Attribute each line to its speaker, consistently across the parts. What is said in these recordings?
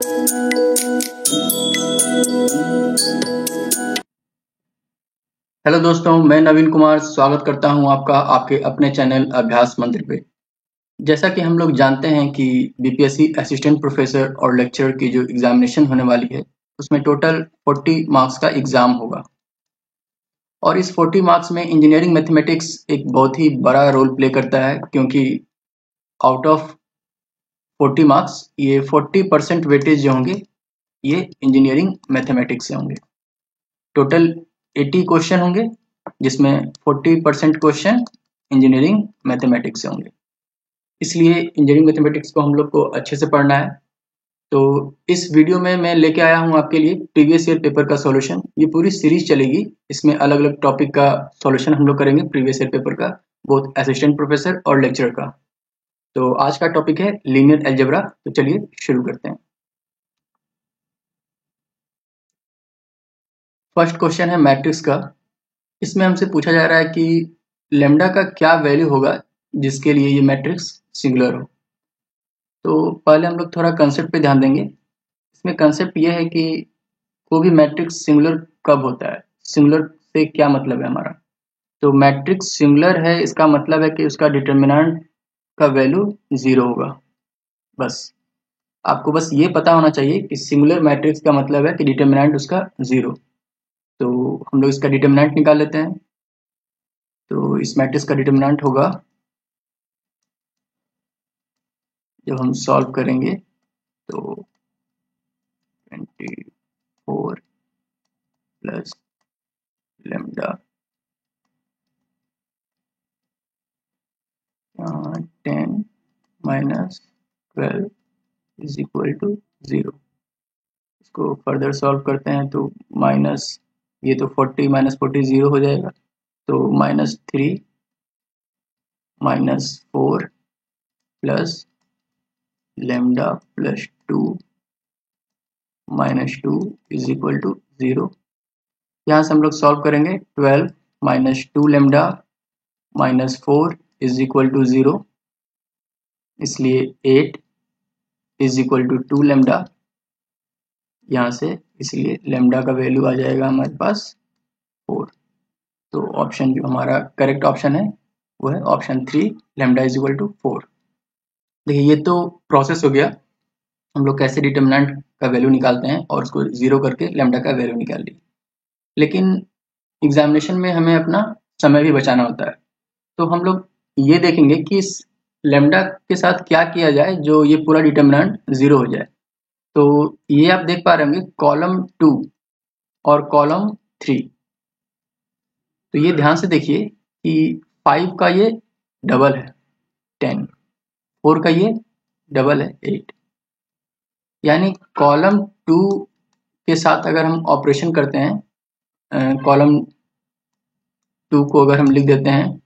Speaker 1: Hello दोस्तों, मैं नवीन कुमार स्वागत करता हूं आपका आपके अपने चैनल अभ्यास मंदिर पे। जैसा कि हम लोग जानते हैं कि बीपीएससी असिस्टेंट प्रोफेसर और लेक्चरर की जो एग्जामिनेशन होने वाली है उसमें टोटल 40 मार्क्स का एग्जाम होगा और इस 40 मार्क्स में इंजीनियरिंग मैथमेटिक्स एक बहुत ही बड़ा रोल प्ले करता है, क्योंकि आउट ऑफ 40 मार्क्स ये 40% वेटेज जो होंगे ये इंजीनियरिंग मैथमेटिक्स से होंगे। टोटल 80 क्वेश्चन होंगे जिसमें 40% क्वेश्चन इंजीनियरिंग मैथमेटिक्स से होंगे। इसलिए इंजीनियरिंग मैथमेटिक्स को हम लोग को अच्छे से पढ़ना है। तो इस वीडियो में मैं लेके आया हूँ आपके लिए प्रीवियस ईयर पेपर का सॉल्यूशन। ये पूरी सीरीज चलेगी, इसमें अलग अलग टॉपिक का सॉल्यूशन हम लोग करेंगे प्रीवियस ईयर पेपर का, बोथ असिस्टेंट प्रोफेसर और लेक्चरर का। तो आज का टॉपिक है लीनियर अलजेब्रा। तो चलिए शुरू करते हैं। फर्स्ट क्वेश्चन है मैट्रिक्स का। इसमें हमसे पूछा जा रहा है कि लेम्डा का क्या वैल्यू होगा जिसके लिए ये मैट्रिक्स सिंगुलर हो। तो पहले हम लोग थोड़ा कंसेप्ट पे ध्यान देंगे। इसमें कंसेप्ट ये है कि कोई भी मैट्रिक्स सिंगुलर कब होता है, सिंगुलर से क्या मतलब है हमारा। तो मैट्रिक्स सिंगुलर है इसका मतलब है कि उसका डिटर्मिनेंट का वैल्यू 0 होगा। बस आपको बस ये पता होना चाहिए कि सिंगुलर मैट्रिक्स का मतलब है कि डिटर्मिनेंट उसका 0। तो हम लोग इसका डिटर्मिनेंट निकाल लेते हैं। तो इस मैट्रिक्स का डिटर्मिनेंट होगा, जब हम सॉल्व करेंगे तो 24 plus lambda 10 minus 12 is equal to 0। इसको फर्दर सॉल्व करते हैं तो माइनस, ये तो 40 माइनस 40 0 हो जाएगा। तो -3 minus 4 plus lambda plus 2 minus 2 is equal to 0। यहाँ से हम लोग सॉल्व करेंगे 12 minus 2 lambda minus 4 is equal to 0, इसलिए 8 इज इक्वल टू 2 लेम्डा यहाँ से, इसलिए लेम्डा का वैल्यू आ जाएगा हमारे पास 4। तो ऑप्शन जो हमारा करेक्ट ऑप्शन है वो है option 3, lambda is equal to 4। देखिए ये तो प्रोसेस हो गया, हम लोग कैसे डिटर्मिनेंट का वैल्यू निकालते हैं और उसको 0 करके लेम्डा का वैल्यू निकाल ली। लेकिन एग्जामिनेशन में हमें अपना समय भी बचाना होता है, तो हम लोग ये देखेंगे कि इस लेम्डा के साथ क्या किया जाए जो ये पूरा डिटर्मिनेंट 0 हो जाए। तो ये आप देख पा रहे होंगे कॉलम 2 और कॉलम 3। तो ये ध्यान से देखिए कि 5 का ये डबल है 10, 4 का ये डबल है 8। यानी कॉलम 2 के साथ अगर हम ऑपरेशन करते हैं, कॉलम 2 को अगर हम लिख देते हैं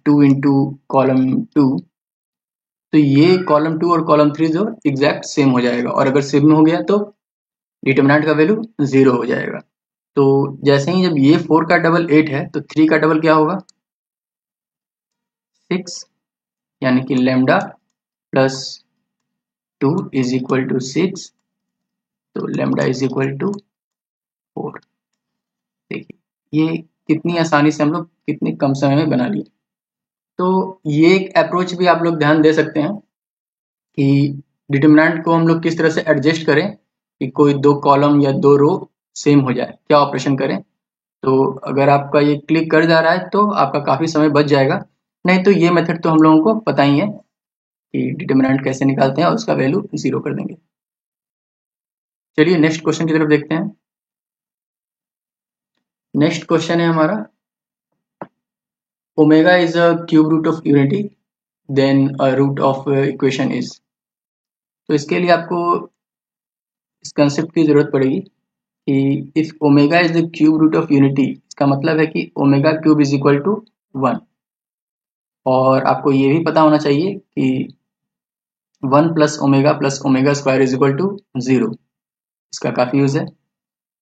Speaker 1: 2 इंटू कॉलम 2, तो ये कॉलम 2 और कॉलम 3 जो एग्जैक्ट सेम हो जाएगा, और अगर सेम हो गया तो डिटर्मिनेंट का वैल्यू 0 हो जाएगा। तो जैसे ही जब ये 4 का डबल 8 है तो 3 का डबल क्या होगा 6, यानी कि lambda plus 2 is equal to 6। तो लेम्डा इज इक्वल टू 4। देखिए ये कितनी आसानी से हम लोग कितने कम समय में बना लिए। तो ये एक अप्रोच भी आप लोग ध्यान दे सकते हैं कि डिटर्मिनेंट को हम लोग किस तरह से एडजस्ट करें कि कोई 2 कॉलम या 2 रो सेम हो जाए, क्या ऑपरेशन करें। तो अगर आपका ये क्लिक कर जा रहा है तो आपका काफ़ी समय बच जाएगा, नहीं तो ये मेथड तो हम लोगों को पता ही है कि डिटर्मिनेंट कैसे निकालते हैं और उसका वैल्यू 0 कर देंगे। चलिए नेक्स्ट क्वेश्चन की तरफ देखते हैं। नेक्स्ट क्वेश्चन है हमारा, omega is a cube root of unity, then a root of equation is. तो इसके लिए आपको इस कंसेप्ट की जरूरत पड़ेगी कि if omega is the cube root of unity, इसका मतलब है कि omega cube is equal to 1। और आपको ये भी पता होना चाहिए कि 1 plus omega square is equal to 0। इसका काफ़ी यूज़ है।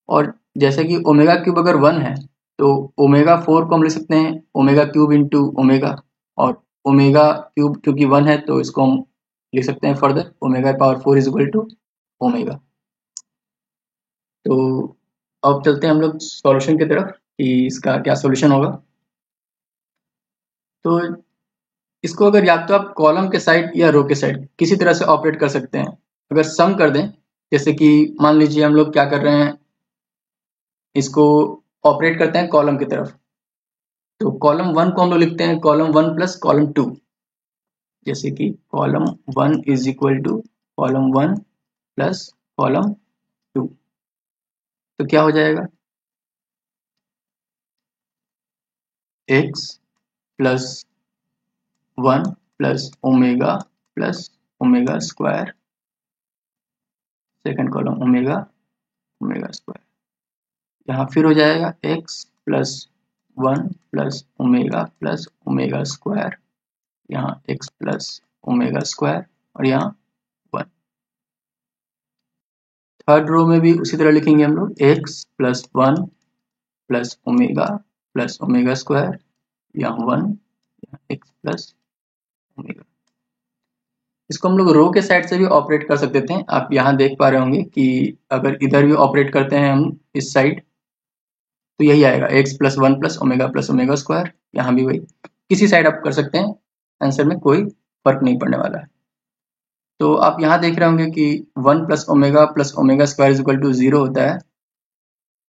Speaker 1: और जैसे कि ओमेगा क्यूब अगर 1 है तो ओमेगा 4 को हम लिख सकते हैं ओमेगा क्यूब इंटू ओमेगा, और ओमेगा क्यूब क्योंकि 1 है तो इसको हम लिख सकते हैं further omega power 4 is equal to omega. तो अब चलते हैं हम लोग सॉल्यूशन की तरफ कि इसका क्या सॉल्यूशन होगा। तो इसको अगर या तो आप कॉलम के साइड या रो के साइड किसी तरह से ऑपरेट कर सकते हैं। अगर सम कर दें, जैसे कि मान लीजिए हम लोग क्या कर रहे हैं, इसको ऑपरेट करते हैं कॉलम की तरफ, तो कॉलम 1 को हम लोग लिखते हैं कॉलम 1 प्लस कॉलम 2, जैसे कि column 1 is equal to column 1 plus column 2। तो क्या हो जाएगा, x plus 1 plus omega square, second column omega square, यहाँ फिर हो जाएगा x plus 1 plus omega square, यहाँ x प्लस ओमेगा स्क्वायर और यहाँ 1। थर्ड रो में भी उसी तरह लिखेंगे हम लोग x plus 1 plus omega square, यहाँ 1, यहाँ x प्लस ओमेगा। इसको हम लोग रो के साइड से भी ऑपरेट कर सकते थे। आप यहाँ देख पा रहे होंगे कि अगर इधर भी ऑपरेट करते हैं हम इस साइड, तो यही आएगा x plus 1 plus omega square, यहाँ भी वही। किसी साइड आप कर सकते हैं, आंसर में कोई फर्क नहीं पड़ने वाला है। तो आप यहाँ देख रहे होंगे कि 1 plus omega square is equal to 0 होता है।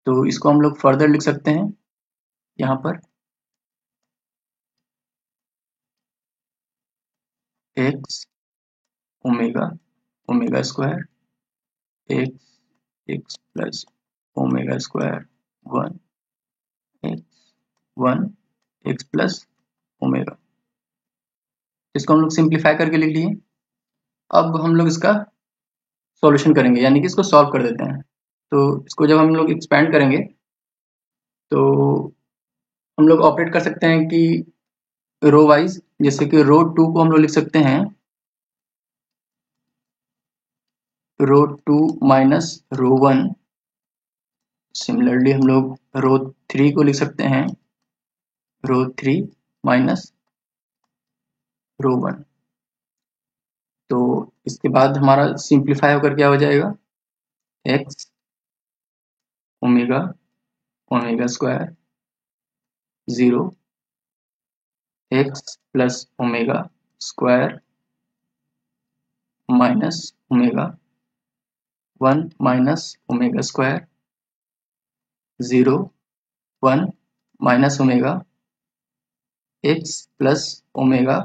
Speaker 1: तो इसको हम लोग फर्दर लिख सकते हैं यहाँ पर x omega square, x plus omega square 1 x plus omega. इसको हम लोग सिंप्लीफाई करके लिख लिए। अब हम लोग इसका सॉल्यूशन करेंगे, यानी कि इसको सॉल्व कर देते हैं। तो इसको जब हम लोग एक्सपेंड करेंगे तो हम लोग ऑपरेट कर सकते हैं कि रो वाइज, जैसे कि रो 2 को हम लोग लिख सकते हैं रो 2 माइनस रो 1। सिमिलरली हम लोग रो 3 को लिख सकते हैं रो 3 माइनस रो 1। तो इसके बाद हमारा सिंप्लीफाई होकर क्या हो जाएगा, x omega square 0 x plus omega square minus omega 1 minus omega square 0 1 minus omega x plus omega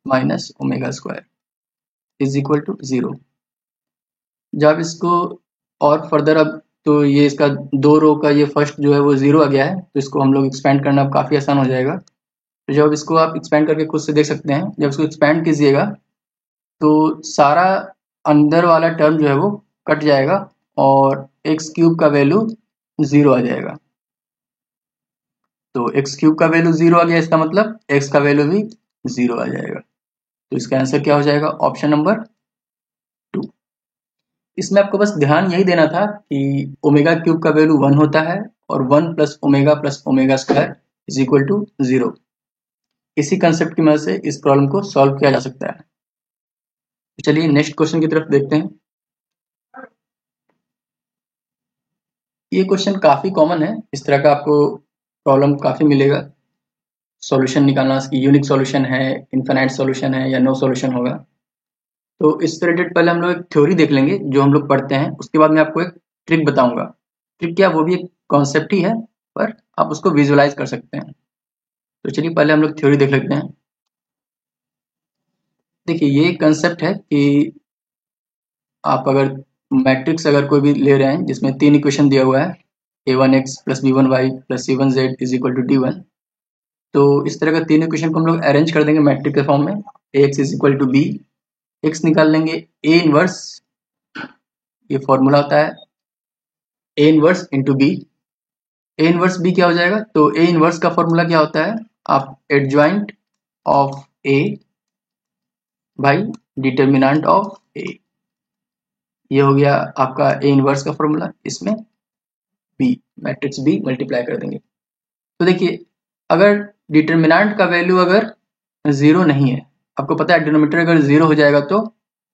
Speaker 1: minus omega square is equal to 0। जब इसको और फर्दर, अब तो ये इसका 2 रो का ये फर्स्ट जो है वो 0 आ गया है, तो इसको हम लोग एक्सपेंड करना अब काफ़ी आसान हो जाएगा। तो जब इसको आप एक्सपेंड करके खुद से देख सकते हैं, जब इसको एक्सपेंड कीजिएगा तो सारा अंदर वाला टर्म जो है वो कट जाएगा और एक्स क्यूब का वैल्यू 0 आ जाएगा। तो एक्स क्यूब का वैल्यू 0 आ गया, इसका मतलब एक्स का वैल्यू भी 0 आ जाएगा। तो इसका आंसर क्या हो जाएगा, ऑप्शन नंबर 2। इसमें आपको बस ध्यान यही देना था कि ओमेगा क्यूब का वैल्यू 1 होता है और 1 plus omega square is equal to 0। इसी कंसेप्ट की मदद से इस प्रॉब्लम को सॉल्व किया जा सकता है। चलिए नेक्स्ट क्वेश्चन की तरफ देखते हैं। ये क्वेश्चन काफ़ी कॉमन है, इस तरह का आपको प्रॉब्लम काफ़ी मिलेगा। सॉल्यूशन निकालना, इसकी यूनिक सॉल्यूशन है, इनफाइनाइट सॉल्यूशन है या नो सॉल्यूशन होगा। तो इससे रिलेटेड पहले हम लोग एक थ्योरी देख लेंगे जो हम लोग पढ़ते हैं, उसके बाद मैं आपको एक ट्रिक बताऊंगा। ट्रिक क्या, वो भी एक कॉन्सेप्ट ही है, पर आप उसको विजुअलाइज कर सकते हैं। तो चलिए पहले हम लोग थ्योरी देख लेते हैं। देखिए ये कंसेप्ट है कि आप अगर मैट्रिक्स अगर कोई भी ले रहे हैं जिसमें 3 इक्वेशन दिया हुआ है, a1x plus b1y plus c1z is equal to d1। तो इस तरह का 3 इक्वेशन को हम लोग अरेंज कर देंगे मैट्रिक्स के फॉर्म में। ax is equal to b, x निकाल लेंगे a इनवर्स, ये फॉर्मूला होता है a inverse into b। a inverse b क्या हो जाएगा, तो a इनवर्स का फॉर्मूला क्या होता है, आप adjoint of a by determinant of a। ये हो गया आपका a इनवर्स का फॉर्मूला, इसमें b मैट्रिक्स b मल्टीप्लाई कर देंगे। तो देखिए अगर डिटर्मिनेंट का वैल्यू अगर 0 नहीं है, आपको पता है डिनोमिनेटर अगर 0 हो जाएगा तो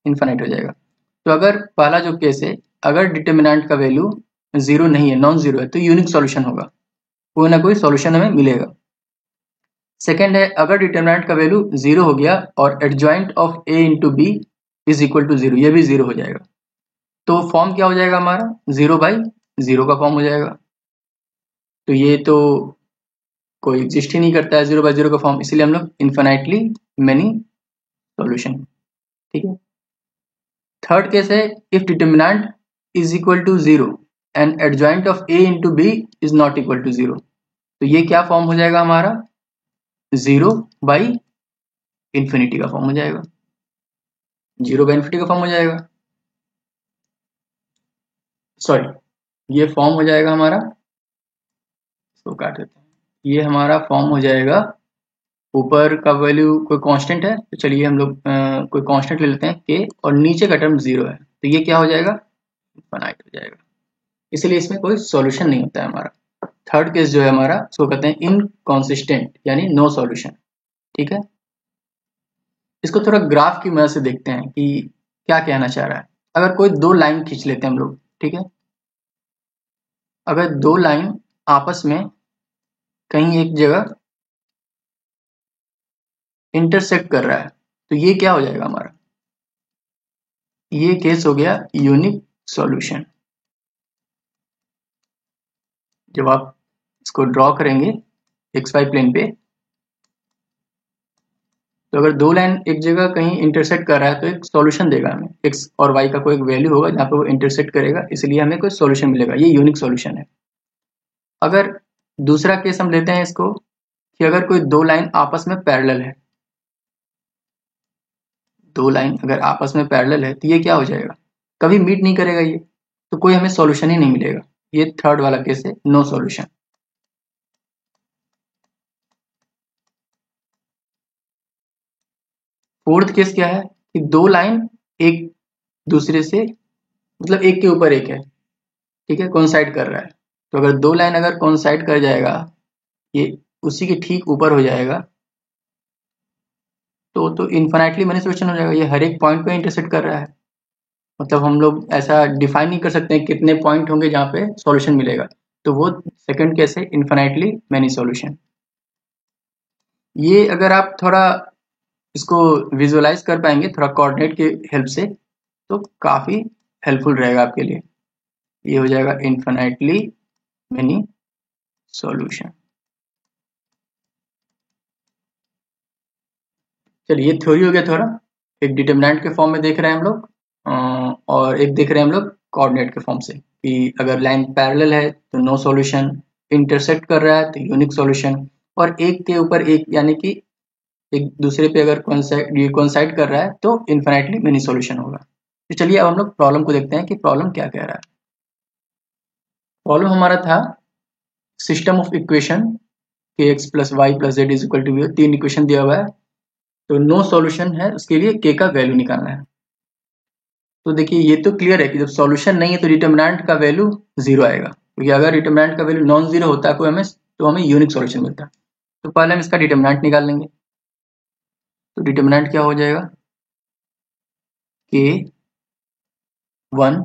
Speaker 1: इनफाइनाइट हो जाएगा। तो अगर पहला जो केस है, अगर डिटर्मिनेंट का वैल्यू 0 नहीं है, नॉन जीरो है, तो यूनिक सॉल्यूशन होगा, कोई ना कोई सॉल्यूशन हमें मिलेगा। सेकेंड है, अगर डिटर्मिनेंट का वैल्यू 0 हो गया और adjoint of a into B is equal to 0, ये भी 0 हो जाएगा, तो फॉर्म क्या हो जाएगा हमारा, 0/0 का फॉर्म हो जाएगा। तो ये तो कोई एग्जिस्ट ही नहीं करता है 0/0 का फॉर्म, इसीलिए हम लोग इन्फिनाइटली मेनी सॉल्यूशन। ठीक है। थर्ड केस है, if determinant is equal to 0 and adjoint of a into B is not equal to 0, तो ये क्या फॉर्म हो जाएगा हमारा, 0/इन्फिनिटी का फॉर्म हो जाएगा, 0/इन्फिनिटी का फॉर्म हो जाएगा, सॉरी ये फॉर्म हो जाएगा हमारा, इसको काट देते हैं, ये हमारा फॉर्म हो जाएगा, ऊपर का वैल्यू कोई कांस्टेंट है, तो चलिए हम लोग कोई कांस्टेंट ले लेते हैं k, और नीचे का टर्म 0 है, तो ये क्या हो जाएगा, इनफाइनाइट हो जाएगा, इसलिए इसमें कोई सॉल्यूशन नहीं होता है हमारा। थर्ड केस जो है हमारा, उसको कहते हैं इनकॉन्सिस्टेंट, यानी नो सॉल्यूशन। ठीक है। इसको थोड़ा ग्राफ की मदद से देखते हैं कि क्या कहना चाह रहा है। अगर कोई दो लाइन खींच लेते हैं हम लोग, ठीक है, अगर दो लाइन आपस में कहीं एक जगह इंटरसेक्ट कर रहा है, तो ये क्या हो जाएगा हमारा, ये केस हो गया यूनिक सॉल्यूशन। जब आप इसको ड्रॉ करेंगे XY प्लेन पे, तो अगर दो लाइन एक जगह कहीं इंटरसेक्ट कर रहा है तो एक सॉल्यूशन देगा हमें, x और y का कोई एक वैल्यू होगा जहाँ पे वो इंटरसेक्ट करेगा, इसलिए हमें कोई सॉल्यूशन मिलेगा, ये यूनिक सॉल्यूशन है। अगर दूसरा केस हम लेते हैं इसको, कि अगर कोई दो लाइन आपस में पैरेलल है, दो लाइन अगर आपस में पैरेलल है, तो ये क्या हो जाएगा, कभी मीट नहीं करेगा ये, तो कोई हमें सॉल्यूशन ही नहीं मिलेगा, ये थर्ड वाला केस है, नो सॉल्यूशन। फोर्थ केस क्या है, कि दो लाइन एक दूसरे से, मतलब एक के ऊपर एक है, ठीक है, कोइंसाइड कर रहा है, तो अगर दो लाइन अगर कोइंसाइड कर जाएगा, ये उसी के ठीक ऊपर हो जाएगा, तो इन्फिनाइटली मैनी सॉल्यूशन हो जाएगा, ये हर एक पॉइंट पे इंटरसेक्ट कर रहा है, मतलब हम लोग ऐसा डिफाइन नहीं कर सकते हैं कितने पॉइंट होंगे जहाँ पे सॉल्यूशन मिलेगा, तो वो सेकंड केस है इन्फिनाइटली मैनी सॉल्यूशन। ये अगर आप थोड़ा इसको विजुअलाइज कर पाएंगे थोड़ा कोऑर्डिनेट के हेल्प से, तो काफी हेल्पफुल रहेगा आपके लिए। ये हो जाएगा इन्फिनाइटली मैनी सॉल्यूशन। चलिए ये थ्योरी हो गया थोड़ा, एक डिटर्मिनेंट के फॉर्म में देख रहे हैं हम लोग, और एक देख रहे हैं हम लोग कोऑर्डिनेट के फॉर्म से, कि अगर लाइन पैरेलल है तो नो सॉल्यूशन, इंटरसेक्ट कर रहा है तो यूनिक सॉल्यूशन, और एक के ऊपर एक यानी कि एक दूसरे पे अगर कोइंसाइड कर रहा है तो इन्फिनाइटली मेनी सॉल्यूशन होगा। तो चलिए अब हम लोग प्रॉब्लम को देखते हैं कि प्रॉब्लम क्या कह रहा है। प्रॉब्लम हमारा था system of equation kx plus Y plus Z is equal to, तीन इक्वेशन दिया हुआ है, तो नो सॉल्यूशन है, उसके लिए k का वैल्यू निकालना है। तो देखिए ये तो क्लियर है कि जब सॉल्यूशन नहीं है तो डिटर्मिनेंट का वैल्यू 0 आएगा, क्योंकि अगर डिटर्मिनेंट का वैल्यू नॉन जीरो होता है कोई हमें, तो हमें यूनिक सॉल्यूशन मिलता है। तो पहले हम इसका डिटर्मिनेंट निकाल लेंगे, तो डिटर्मिनेंट क्या हो जाएगा, k 1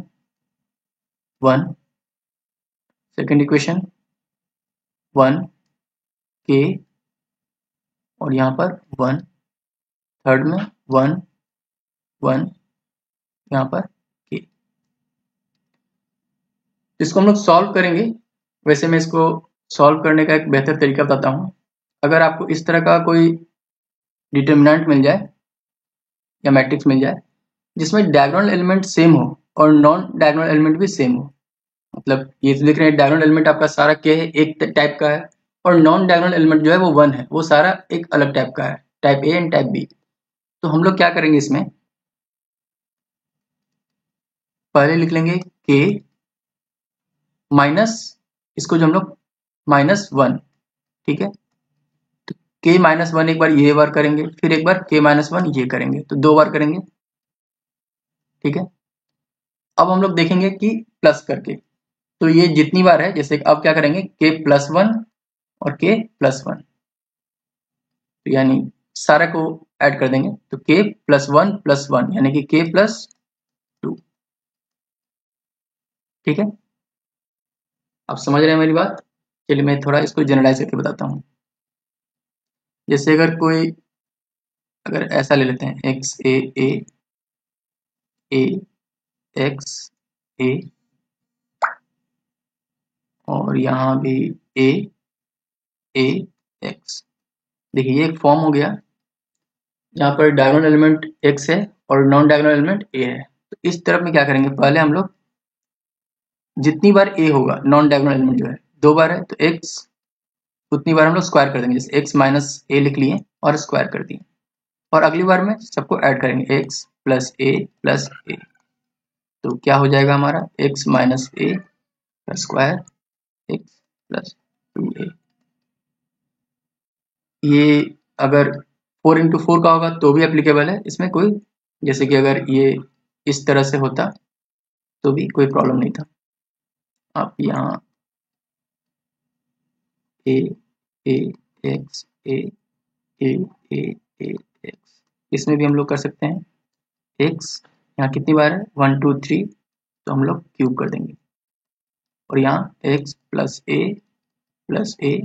Speaker 1: 1, सेकेंड इक्वेशन 1 k, और यहाँ पर 1, थर्ड में 1 1, यहाँ पर k। इसको हम लोग सॉल्व करेंगे। वैसे मैं इसको सॉल्व करने का एक बेहतर तरीका बताता हूँ। अगर आपको इस तरह का कोई डिटर्मिनेंट मिल जाए या मैट्रिक्स मिल जाए जिसमें डायगोनल एलिमेंट सेम हो और नॉन डायगोनल एलिमेंट भी सेम हो, मतलब ये तो देख रहे हैं डायगोनल एलिमेंट आपका सारा k है, एक टाइप का है, और नॉन डायगोनल एलिमेंट जो है वो 1 है, वो सारा एक अलग टाइप का है, type A and type B। तो हम लोग क्या करेंगे, इसमें पहले लिख लेंगे k माइनस, इसको जो हम लोग -1, ठीक है, तो k-1 एक बार ये बार करेंगे, फिर एक बार k-1 ये करेंगे, तो दो बार करेंगे, ठीक है। अब हम लोग देखेंगे कि प्लस करके, तो ये जितनी बार है, जैसे अब क्या करेंगे k+1 और k+1, तो यानी सारा को ऐड कर देंगे, तो k+1+1 यानी कि k+2, ठीक है, आप समझ रहे हैं मेरी बात। चलिए मैं थोड़ा इसको जनरलाइज करके बताता हूँ। जैसे अगर ऐसा ले लेते हैं एक्स ए एक्स ए, और यहाँ भी ए एक्स। देखिए ये एक फॉर्म हो गया, यहाँ पर डायगोनल एलिमेंट x है और नॉन डायगोनल एलिमेंट a है। तो इस तरफ में क्या करेंगे, पहले हम लोग जितनी बार a होगा, नॉन डायगोनल एलिमेंट जो है 2 बार है, तो x उतनी बार हम लोग स्क्वायर कर देंगे। जैसे x माइनस a लिख लिए और स्क्वायर कर दिए, और अगली बार में सबको ऐड करेंगे x plus a plus a। तो क्या हो जाएगा हमारा x माइनस a का स्क्वायर x प्लस 2a। ये अगर 4 इंटू 4 का होगा तो भी एप्लीकेबल है, इसमें कोई, जैसे कि अगर ये इस तरह से होता तो भी कोई प्रॉब्लम नहीं था। आप यहाँ ए एक्स ए एक्स, इसमें भी हम लोग कर सकते हैं। एक्स यहाँ कितनी बार है, 1 2 3, तो हम लोग क्यूब कर देंगे। और यहाँ x plus a plus a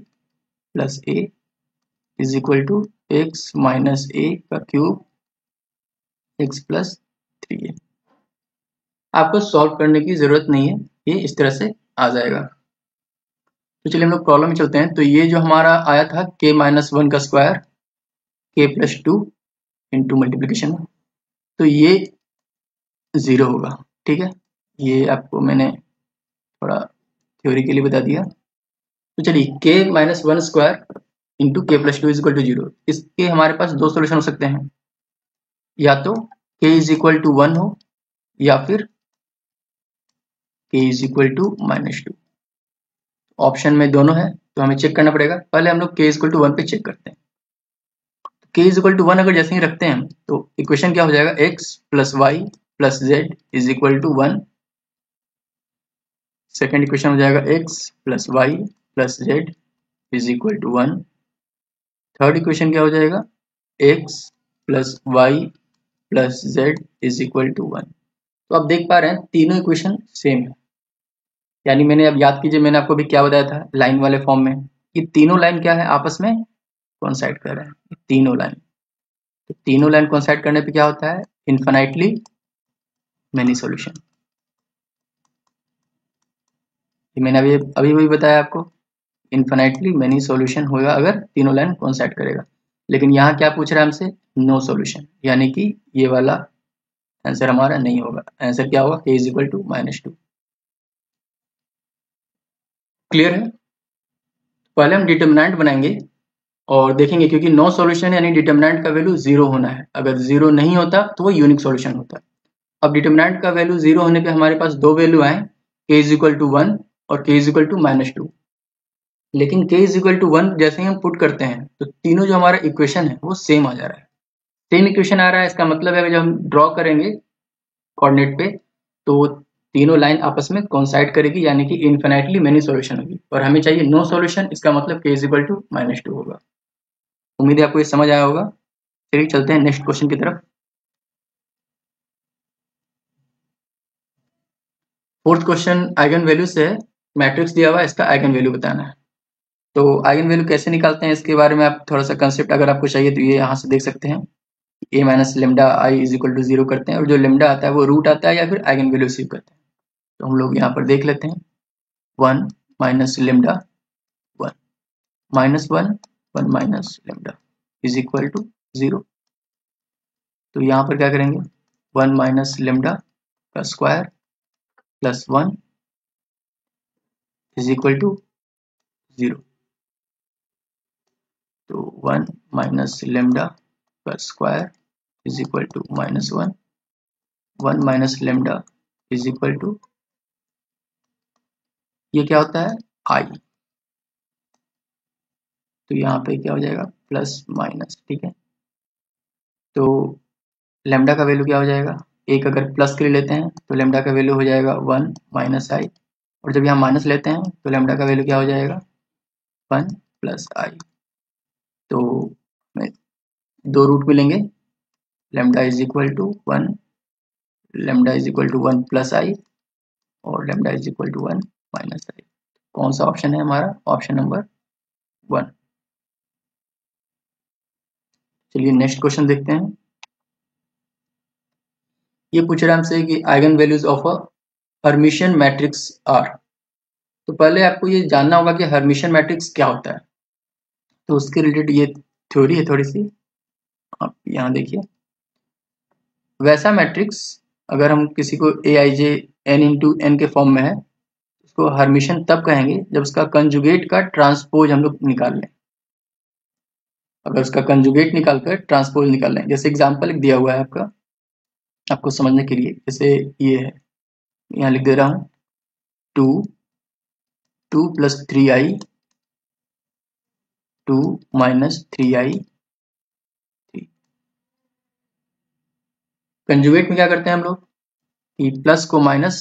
Speaker 1: plus a is equal to x minus a का क्यूब एक्स प्लस 3a। आपको सॉल्व करने की जरूरत नहीं है, ये इस तरह से आ जाएगा। तो चलिए हम लोग प्रॉब्लम में चलते हैं। तो ये जो हमारा आया था k माइनस 1 का square k plus 2 into multiplication, तो ये 0 होगा। ठीक है, ये आपको मैंने थोड़ा थ्योरी के लिए बता दिया। तो चलिए k minus 1 square into k plus 2 is equal to 0, इसके हमारे पास दो सोल्यूशन हो सकते हैं, या तो k इज इक्वल टू 1 हो या फिर k is equal to minus 2। Option में दोनों है, तो हमें चेक करना पड़ेगा। पहले हम लोग k इज इक्वल टू 1 पे चेक करते हैं। k इज इक्वल टू 1 अगर जैसे ही रखते हैं हम, तो इक्वेशन क्या हो जाएगा, x plus Y plus Z is equal to 1। Second equation हो जाएगा x plus Y plus Z is equal to 1। Third equation क्या हो जाएगा, x plus Y plus Z is equal to 1। तो आप देख पा रहे हैं तीनों इक्वेशन सेम है, यानी मैंने, अब याद कीजिए मैंने आपको भी क्या बताया था लाइन वाले फॉर्म में, ये तीनों लाइन क्या है, आपस में कोइंसाइड कर रहे हैं तीनों लाइन। तो तीनों लाइन कोइंसाइड करने पे क्या होता है, इनफाइनाइटली मेनी सॉल्यूशन। ये मैंने अभी भी बताया आपको, इनफाइनाइटली मेनी सॉल्यूशन होगा अगर तीनों लाइन कोइंसाइड करेगा। लेकिन यहाँ क्या पूछ रहा है हमसे, नो सॉल्यूशन, यानी कि ये वाला आंसर हमारा नहीं होगा। आंसर क्या होगा, k is equal to minus 2। Clear है। पहले हम डिटर्मिनेंट बनाएंगे और देखेंगे, क्योंकि नो सॉल्यूशन यानी डिटर्मिनेंट का वैल्यू 0 होना है। अगर 0 नहीं होता तो वो यूनिक सॉल्यूशन होता है। अब डिटर्मिनेंट का वैल्यू 0 होने पे हमारे पास दो वैल्यू आए, k इज इक्वल टू 1 और k is equal to minus 2। लेकिन k इज इक्वल टू 1 जैसे ही हम पुट करते हैं तो तीनों जो हमारा इक्वेशन है वो सेम आ जा रहा है। सेम इक्वेशन आ रहा है, इसका मतलब है जब हम ड्रॉ करेंगे कोऑर्डिनेट पे तो तीनों लाइन आपस में कोइंसाइड करेगी, यानी कि इनफिनिटली मेनी सॉल्यूशन होगी। और हमें चाहिए नो सॉल्यूशन, इसका मतलब k is equal to minus 2 होगा। उम्मीद है आपको ये समझ आया होगा। चलिए चलते हैं नेक्स्ट क्वेश्चन की तरफ। फोर्थ क्वेश्चन आइगन वैल्यू से है, मैट्रिक्स दिया हुआ है, इसका आइगन वैल्यू बताना है। तो आइगन वैल्यू कैसे निकालते हैं इसके बारे में आप थोड़ा सा कंसेप्ट अगर आपको चाहिए तो ये यहाँ से देख सकते हैं। a minus lambda I is equal to 0 करते हैं, और जो लेमडा आता है वो रूट आता है या फिर आइगन वैल्यू रिसीव करते हैं। तो हम लोग यहाँ पर देख लेते हैं, 1 minus lambda 1 minus 1 1 minus lambda is equal to 0। तो यहाँ पर क्या करेंगे, 1 माइनस लेमडा का square plus 1 is equal to 0। तो 1 माइनस लेमडा का square is equal to minus 1 1 minus lambda is equal to, ये क्या होता है, आई। तो यहाँ पे क्या हो जाएगा, प्लस माइनस। ठीक है, तो लेमडा का वैल्यू क्या हो जाएगा, एक अगर प्लस के लिए लेते हैं तो लेमडा का वैल्यू हो जाएगा 1 माइनस आई, और जब यहाँ माइनस लेते हैं तो लेमडा का वैल्यू क्या हो जाएगा, 1 प्लस आई। तो हमें दो रूट मिलेंगे, lambda is equal to 1, lambda is equal to 1 plus i, और lambda is equal to 1 minus i. कौन सा ऑप्शन है हमारा? Option number 1। चलिए नेक्स्ट क्वेश्चन देखते हैं। ये पूछ रहा है हमसे कि eigen values of a Hermitian matrix are. तो पहले आपको ये जानना होगा कि हर्मिशियन मैट्रिक्स क्या होता है। तो उसके रिलेटेड ये थ्योरी है थोड़ी सी, आप यहाँ देखिए। वैसा मैट्रिक्स अगर हम किसी को ए आई जे एन इंटू एन के फॉर्म में है, उसको हर्मिशियन तब कहेंगे जब उसका कंजुगेट का ट्रांसपोज हम लोग निकाल लें। अगर उसका कंजुगेट निकाल कर ट्रांसपोज निकाल लें, जैसे एग्जाम्पल दिया हुआ है आपका, आपको समझने के लिए। जैसे ये है, यहाँ लिख दे रहा हूँ 2 plus 3i 2 minus 3i 3। Conjugate में क्या करते हैं हम लोग कि प्लस को माइनस,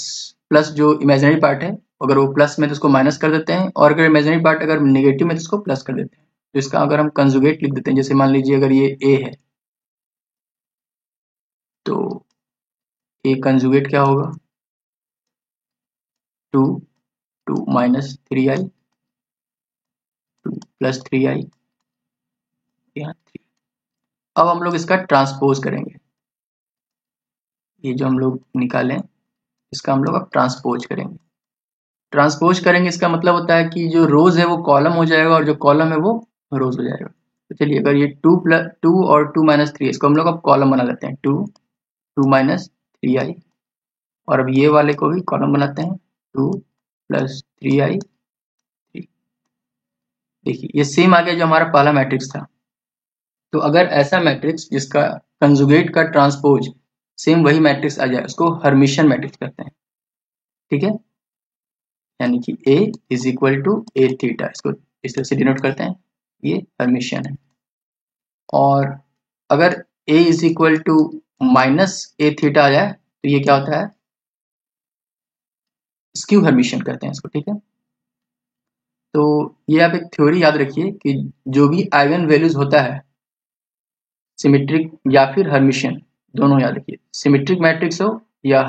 Speaker 1: प्लस जो इमेजिनरी पार्ट है अगर वो प्लस में तो उसको माइनस कर देते हैं, और अगर इमेजिनरी पार्ट अगर नेगेटिव में तो उसको प्लस कर देते हैं। तो इसका अगर हम कंजुगेट लिख देते हैं, जैसे मान लीजिए अगर ये ए है तो ए कंजुगेट क्या होगा? 2 माइनस 3i 2 प्लस 3i यहाँ 3। अब हम लोग इसका ट्रांसपोज करेंगे। ये जो हम लोग निकालें इसका हम लोग अब ट्रांसपोज करेंगे। ट्रांसपोज करेंगे इसका मतलब होता है कि जो रोज है वो कॉलम हो जाएगा और जो कॉलम है वो रोज हो जाएगा। तो चलिए अगर ये 2 और 2 माइनस 3 इसको हम लोग अब कॉलम बना लेते हैं। 2 माइनस 3i, और अब ये वाले को भी कॉलम बनाते हैं 2 प्लस 3i 3। देखिए ये सेम आ गया जो हमारा पहला मैट्रिक्स था। तो अगर ऐसा मैट्रिक्स जिसका कंजुगेट का ट्रांसपोज सेम वही मैट्रिक्स आ जाए, उसको हर्मिशियन मैट्रिक्स कहते हैं। ठीक है, यानी कि A is equal to A theta, इसको इस तरह से डिनोट करते हैं, ये हर्मिशियन है। और अगर A is equal to minus a theta आ जाए तो ये क्या होता है? स्क्यू हर्मिशियन कहते हैं इसको। ठीक है, तो ये आप एक थ्योरी याद रखिए कि जो भी आइगन वैल्यूज होता है, सिमेट्रिक या फिर हर्मिशियन, दोनों याद रखिए। सिमेट्रिक मैट्रिक्स हो या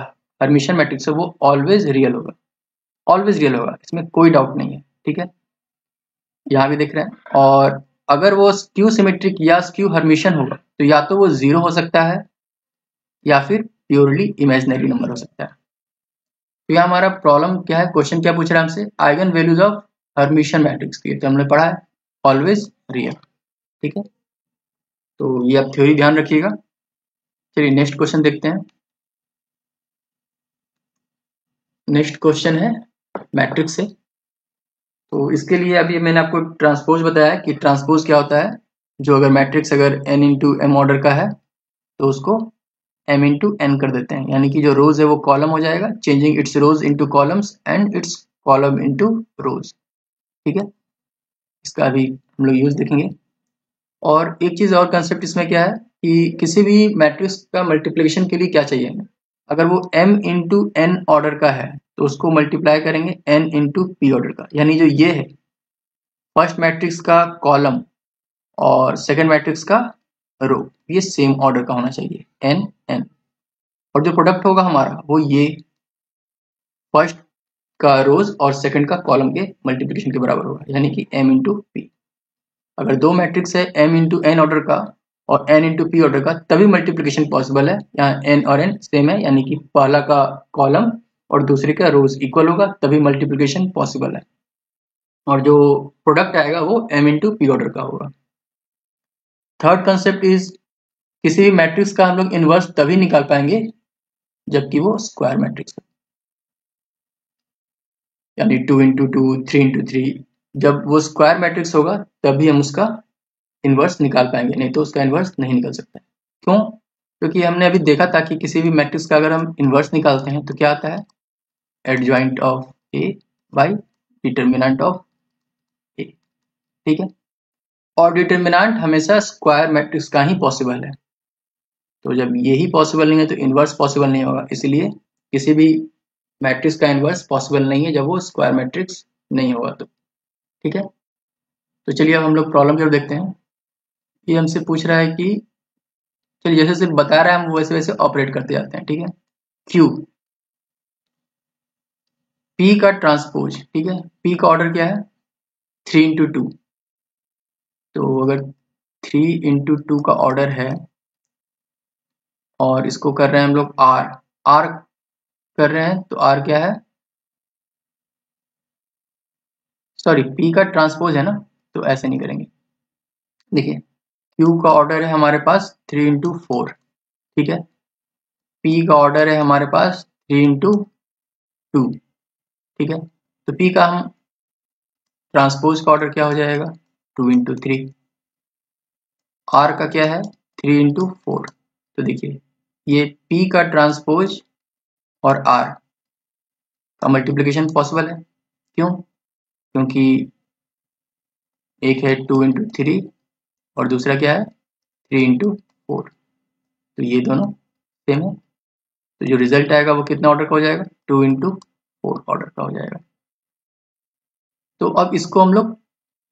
Speaker 1: हर्मिशियन मैट्रिक्स हो, वो ऑलवेज रियल होगा, ऑलवेज रियल होगा, इसमें कोई डाउट नहीं है। ठीक है, यहाँ भी देख रहे हैं। और अगर वो स्क्यू सिमेट्रिक या स्क्यू हर्मिशियन होगा तो या तो वो जीरो हो सकता है या फिर प्योरली इमेजिनरी नंबर हो सकता है। तो यहाँ हमारा प्रॉब्लम क्या है, क्वेश्चन क्या पूछ रहा है हमसे? Eigen values of Hermitian matrix की। तो हमने पढ़ा है ऑलवेज रियल। ठीक है, तो ये आप थ्योरी ध्यान रखिएगा। चलिए नेक्स्ट क्वेश्चन देखते हैं। नेक्स्ट क्वेश्चन है मैट्रिक्स से। तो इसके लिए अभी मैंने आपको ट्रांसपोज बताया कि ट्रांसपोज क्या होता है। जो अगर मैट्रिक्स अगर n इंटू एम ऑर्डर का है तो उसको m इंटू एन कर देते हैं, यानी कि जो रोज है वो कॉलम हो जाएगा, changing its rows into columns and its column into rows. ठीक है, इसका अभी हम लोग यूज देखेंगे। और एक चीज और कंसेप्ट इसमें क्या है कि किसी भी मैट्रिक्स का मल्टीप्लिकेशन के लिए क्या चाहिए हमें? अगर वो m इंटू एन ऑर्डर का है तो उसको मल्टीप्लाई करेंगे n इंटू पी ऑर्डर का, यानी जो ये है फर्स्ट मैट्रिक्स का कॉलम और सेकंड मैट्रिक्स का रो, ये सेम ऑर्डर का होना चाहिए n n। और जो प्रोडक्ट होगा हमारा वो ये फर्स्ट का रोज और सेकंड का कॉलम के मल्टीप्लिकेशन के बराबर होगा, यानी कि m इंटू पी। अगर दो मैट्रिक्स है m इंटू एन ऑर्डर का और n इंटू पी ऑर्डर का, तभी मल्टीप्लिकेशन पॉसिबल है। यहाँ n और n सेम है, यानी कि पहला का कॉलम और दूसरे का रोज इक्वल होगा, तभी मल्टीप्लिकेशन पॉसिबल है। और जो प्रोडक्ट आएगा वो m इंटू पी ऑर्डर का होगा। थर्ड कंसेप्ट इज किसी भी मैट्रिक्स का हम लोग इनवर्स तभी निकाल पाएंगे जबकि वो स्क्वायर मैट्रिक्स हो, यानी 2 इंटू 2 3 इंटू 3। जब वो स्क्वायर मैट्रिक्स होगा तभी हम उसका इनवर्स निकाल पाएंगे, नहीं तो उसका इनवर्स नहीं निकल सकता। क्यों? क्योंकि हमने अभी देखा था कि किसी भी मैट्रिक्स का अगर हम इनवर्स निकालते हैं तो क्या आता है? Adjoint of A by determinant of A. ठीक है, और डिटर्मिनेंट हमेशा स्क्वायर मैट्रिक्स का ही पॉसिबल है। तो जब यही पॉसिबल नहीं है तो इनवर्स पॉसिबल नहीं होगा, इसलिए किसी भी मैट्रिक्स का इनवर्स पॉसिबल नहीं है जब वो स्क्वायर मैट्रिक्स नहीं होगा तो। ठीक है, तो चलिए अब हम लोग प्रॉब्लम की ओर देखते हैं। ये हमसे पूछ रहा है कि चलिए जैसे सिर्फ बता रहा है हम वैसे वैसे ऑपरेट करते जाते हैं। ठीक है, क्यू P का ट्रांसपोज, ठीक है, P का ऑर्डर क्या है 3 × 2, तो अगर 3 × 2 का ऑर्डर है और इसको कर रहे हैं हम लोग R कर रहे हैं, तो R क्या है, सॉरी P का ट्रांसपोज है ना, तो ऐसे नहीं करेंगे। देखिए Q का ऑर्डर है हमारे पास 3 × 4, ठीक है, P का ऑर्डर है हमारे पास 3 × 2, ठीक है, तो P का हम ट्रांसपोज का ऑर्डर क्या हो जाएगा 2 × 3, R का क्या है 3 × 4, तो देखिए ये P का ट्रांसपोज और R का मल्टीप्लिकेशन पॉसिबल है, क्यों, क्योंकि एक है 2 × 3 और दूसरा क्या है 3 × 4, तो ये दोनों सेम है, तो जो रिजल्ट आएगा वो कितना ऑर्डर का हो जाएगा 2 × 4 ऑर्डर का हो जाएगा। तो अब इसको हम लोग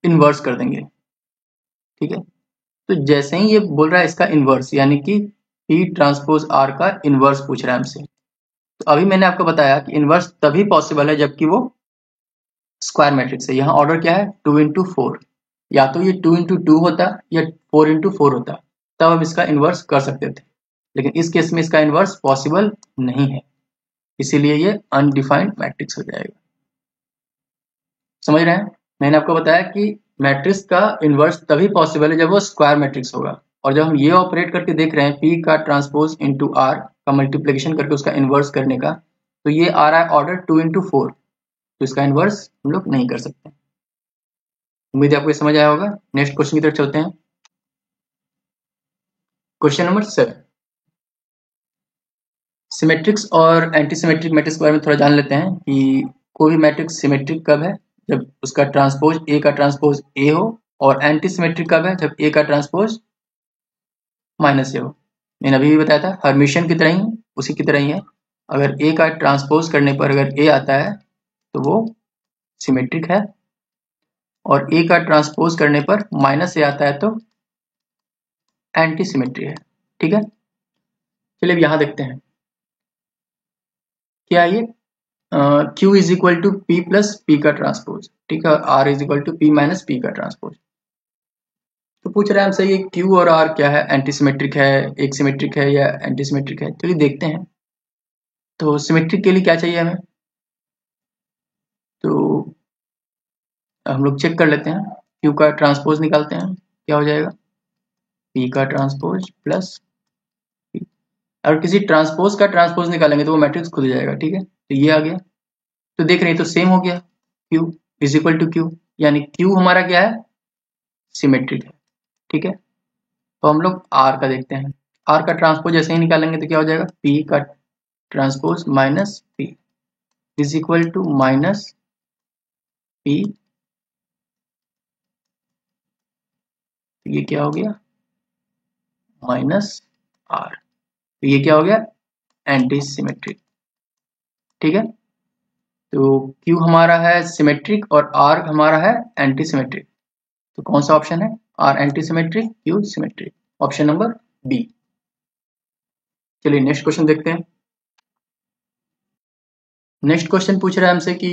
Speaker 1: इन्वर्स कर देंगे, ठीक है, तो जैसे ही ये बोल रहा है इसका इन्वर्स, यानी कि P ट्रांसपोज R का इन्वर्स पूछ रहा है हमसे, तो अभी मैंने आपको बताया कि इन्वर्स तभी पॉसिबल है जबकि वो स्क्वायर मैट्रिक्स है। यहाँ ऑर्डर क्या है 2 × 4, या तो ये 2 × 2 होता या 4 × 4 होता, तब हम इसका इन्वर्स कर सकते थे, लेकिन इस केस में इसका इन्वर्स पॉसिबल नहीं है, इसीलिए ये अनडिफाइंड मैट्रिक्स हो जाएगा। समझ रहे हैं, मैंने आपको बताया कि मैट्रिक्स का इन्वर्स तभी पॉसिबल है जब वो स्क्वायर मैट्रिक्स होगा, और जब हम ये ऑपरेट करके देख रहे हैं P का ट्रांसपोज इंटू R का मल्टीप्लिकेशन करके उसका इन्वर्स करने का, तो ये आ रहा है ऑर्डर 2 × 4, तो इसका इन्वर्स हम लोग नहीं कर सकते। उम्मीद है आपको समझ आया होगा। नेक्स्ट क्वेश्चन की तरफ चलते हैं। क्वेश्चन नंबर 7, सिमेट्रिक्स और एंटी सिमेट्रिक मैट्रिक्स के बारे में थोड़ा जान लेते हैं कि कोई भी मैट्रिक्स सिमेट्रिक कब है, जब उसका ट्रांसपोज ए का ट्रांसपोज ए हो, और एंटी सिमेट्रिक कब है, जब ए का ट्रांसपोज माइनस ए हो। मैंने अभी भी बताया था हर्मिशियन की तरह ही, उसी की तरह ही है, अगर ए का ट्रांसपोज करने पर अगर ए आता है तो वो सिमेट्रिक है, और ए का ट्रांसपोज करने पर माइनस ए आता है तो एंटी सिमेट्री है, ठीक है। चलिए अब यहां देखते हैं क्या ये Q is equal to P plus P का ट्रांसपोज, ठीक है, R is equal to P minus P का ट्रांसपोज। तो पूछ रहा है हमसे ये Q और R क्या है, एंटी सिमेट्रिक है, एक सिमेट्रिक है या एंटी सिमेट्रिक है। चलिए देखते हैं। तो सिमेट्रिक के लिए क्या चाहिए हमें, तो हम लोग चेक कर लेते हैं, Q का ट्रांसपोज निकालते हैं, क्या हो जाएगा P का ट्रांसपोज प्लस P। अगर किसी ट्रांसपोज का ट्रांसपोज निकालेंगे तो वो मैट्रिक्स खुल जाएगा, ठीक है, तो ये आ गया। तो देख रहे हैं तो सेम हो गया, Q is equal to Q, यानी Q हमारा क्या है सिमेट्रिक है, ठीक है। तो हम लोग R का देखते हैं, R का ट्रांसपोज जैसे ही निकालेंगे तो क्या हो जाएगा P का transpose minus P is equal to minus P, ये क्या हो गया माइनस R, तो ये क्या हो गया एंटी सिमेट्रिक, ठीक है। तो Q हमारा है सिमेट्रिक और R हमारा है एंटी सिमेट्रिक, तो कौन सा ऑप्शन है R anti symmetric Q symmetric, option number B. चलिए नेक्स्ट क्वेश्चन देखते हैं। नेक्स्ट क्वेश्चन पूछ रहा है हमसे कि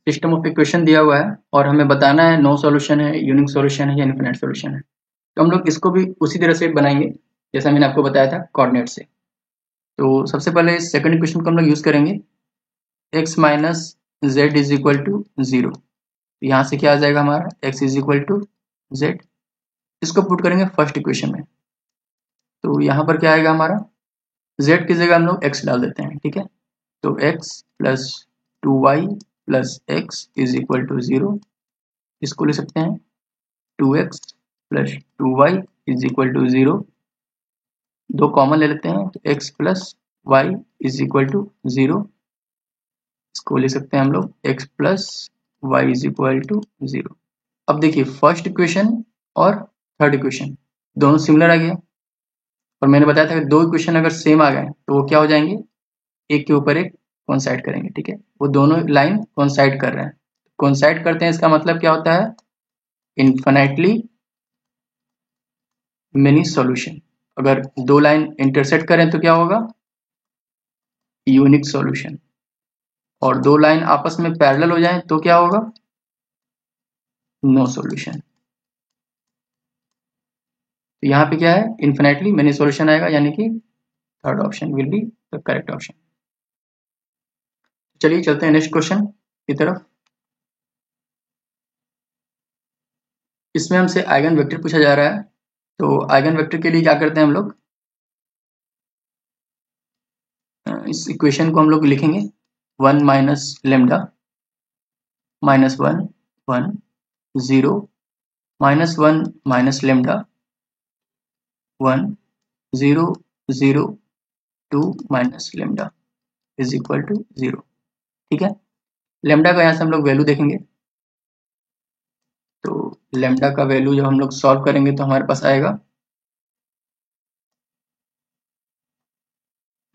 Speaker 1: सिस्टम ऑफ इक्वेशन दिया हुआ है और हमें बताना है नो सॉल्यूशन है, यूनिक सॉल्यूशन है या इनफिनिट सॉल्यूशन है। तो हम लोग इसको भी उसी तरह से बनाएंगे जैसा मैंने आपको बताया था कोऑर्डिनेट से। तो सबसे पहले सेकंड इक्वेशन को हम लोग यूज करेंगे x minus Z is equal to 0। यहाँ से क्या आ जाएगा हमारा x is equal to Z, इसको पुट करेंगे फर्स्ट इक्वेशन में। तो यहाँ पर क्या आएगा हमारा z की जगह हम लोग x डाल देते हैं, ठीक है। तो x plus 2y plus x is equal to 0, इसको ले सकते हैं 2x plus 2y is equal to 0, दो कॉमन ले लेते हैं तो x plus Y is equal to 0, इसको ले सकते हैं हम लोग x plus Y is equal to 0। अब देखिए फर्स्ट इक्वेशन और थर्ड इक्वेशन दोनों सिमिलर आ गया, और मैंने बताया था कि दो इक्वेशन अगर सेम आ गए तो वो क्या हो जाएंगे एक के ऊपर एक कोइंसाइड करेंगे, ठीक है। वो दोनों लाइन कोइंसाइड कर रहे हैं, कोइंसाइड करते हैं इसका मतलब क्या होता है इन्फिनिटली मेनी सॉल्यूशन। अगर दो लाइन इंटरसेक्ट करें तो क्या होगा यूनिक सॉल्यूशन, और दो लाइन आपस में पैरेलल हो जाए तो क्या होगा, नो सॉल्यूशन। तो यहाँ पे क्या है, इन्फिनेटली मेनी सॉल्यूशन आएगा, यानी कि third option will be the correct option. चलिए चलते हैं नेक्स्ट क्वेश्चन की तरफ। इसमें हमसे आइगन वेक्टर पूछा जा रहा है। तो आइगन वेक्टर के लिए क्या करते हैं हम लोग, इस इक्वेशन को हम लोग लिखेंगे 1 minus lambda minus 1 1 0 minus 1 minus lambda 1 0 0 2 minus lambda is equal to 0। ठीक है, लेमडा का यहाँ से हम लोग वैल्यू देखेंगे। तो लेमडा का वैल्यू जब हम लोग सॉल्व करेंगे तो हमारे पास आएगा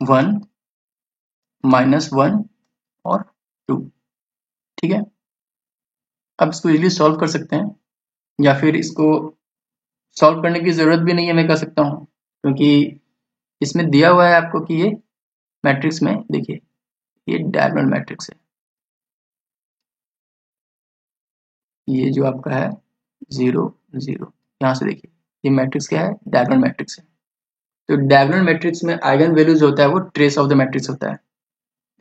Speaker 1: 1 माइनस 1 और 2। ठीक है, अब इसको इजीली सॉल्व कर सकते हैं, या फिर इसको सॉल्व करने की ज़रूरत भी नहीं है मैं कह सकता हूँ, क्योंकि इसमें दिया हुआ है आपको कि ये मैट्रिक्स में देखिए ये डायगोनल मैट्रिक्स है। ये जो आपका है 0 0, यहाँ से देखिए ये मैट्रिक्स क्या है, डायगोनल मैट्रिक्स है। तो डायगोनल मैट्रिक्स में आइगन वैल्यूज होता है वो ट्रेस ऑफ द मैट्रिक्स होता है,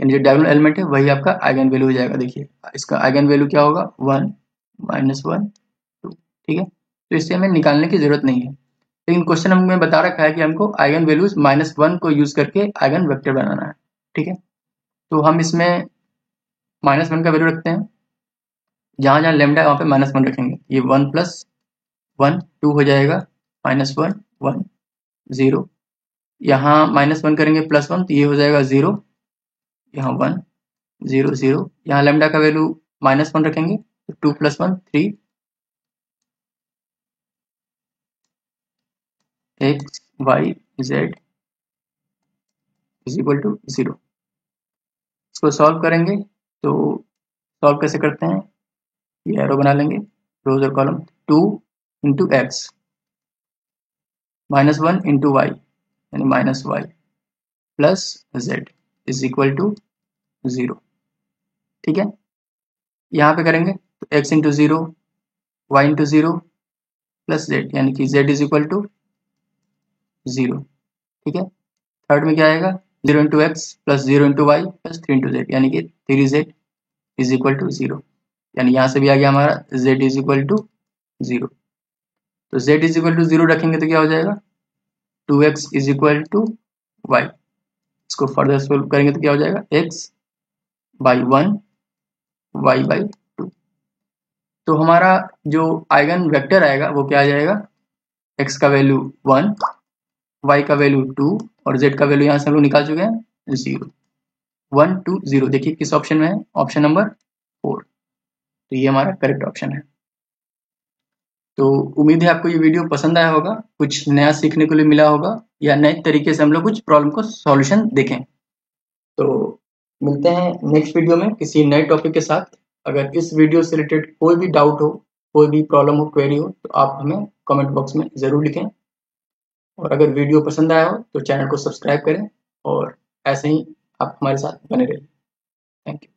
Speaker 1: यानी जो डायगोनल एलिमेंट है वही आपका आइगन वैल्यू हो जाएगा। देखिए इसका आइगन वैल्यू क्या होगा, 1 माइनस 1 2। ठीक है, तो इससे हमें निकालने की जरूरत नहीं है, लेकिन क्वेश्चन हमें बता रखा है कि हमको आइगन वैल्यूज -1 को यूज करके आइगन वेक्टर बनाना है। ठीक है, तो हम इसमें -1 का वैल्यू रखते हैं, जहां जहां लेमडा है वहां पे -1 रखेंगे। ये 1 प्लस 1 2 हो जाएगा, -1 1 0, यहाँ -1 करेंगे +1 तो ये हो जाएगा 0, यहाँ 1 0 0, यहाँ लेमडा का वैल्यू -1 रखेंगे तो 2 + 1 3 x y z is equal to 0। इसको सॉल्व करेंगे तो सॉल्व कैसे करते हैं, ये एरो बना लेंगे, रोज और column. 2 into X -1 into Y यानी -y plus z is equal to 0। ठीक है, यहाँ पे करेंगे तो x into 0 y into 0 plus z यानी कि z इज इक्वल टू 0। ठीक है, थर्ड में क्या आएगा, 0 into X plus 0 into Y plus 3 into Z यानी कि 3z इज इक्वल टू 0, यानी यहाँ से भी आ गया हमारा z इज इक्वल टू 0। तो z इज इक्वल टू 0 रखेंगे तो क्या हो जाएगा, 2x is equal to Y. इसको फर्दर सोल्व करेंगे तो क्या हो जाएगा, x बाई 1 y बाई 2। तो हमारा जो आइगन वेक्टर आएगा वो क्या आ जाएगा, x का वैल्यू 1 y का वैल्यू 2 और z का वैल्यू यहाँ से हम लोग निकाल चुके हैं 0 1 2 0। देखिए किस ऑप्शन में है, ऑप्शन नंबर 4। तो ये हमारा करेक्ट ऑप्शन है। तो उम्मीद है आपको ये वीडियो पसंद आया होगा, कुछ नया सीखने को लिए मिला होगा, या नए तरीके से हम लोग कुछ प्रॉब्लम को सॉल्यूशन देखें। तो मिलते हैं नेक्स्ट वीडियो में किसी नए टॉपिक के साथ। अगर इस वीडियो से रिलेटेड कोई भी डाउट हो, कोई भी प्रॉब्लम हो, क्वेरी हो, तो आप हमें कमेंट बॉक्स में ज़रूर लिखें। और अगर वीडियो पसंद आया हो तो चैनल को सब्सक्राइब करें और ऐसे ही आप हमारे साथ बने रहिए। Thank you.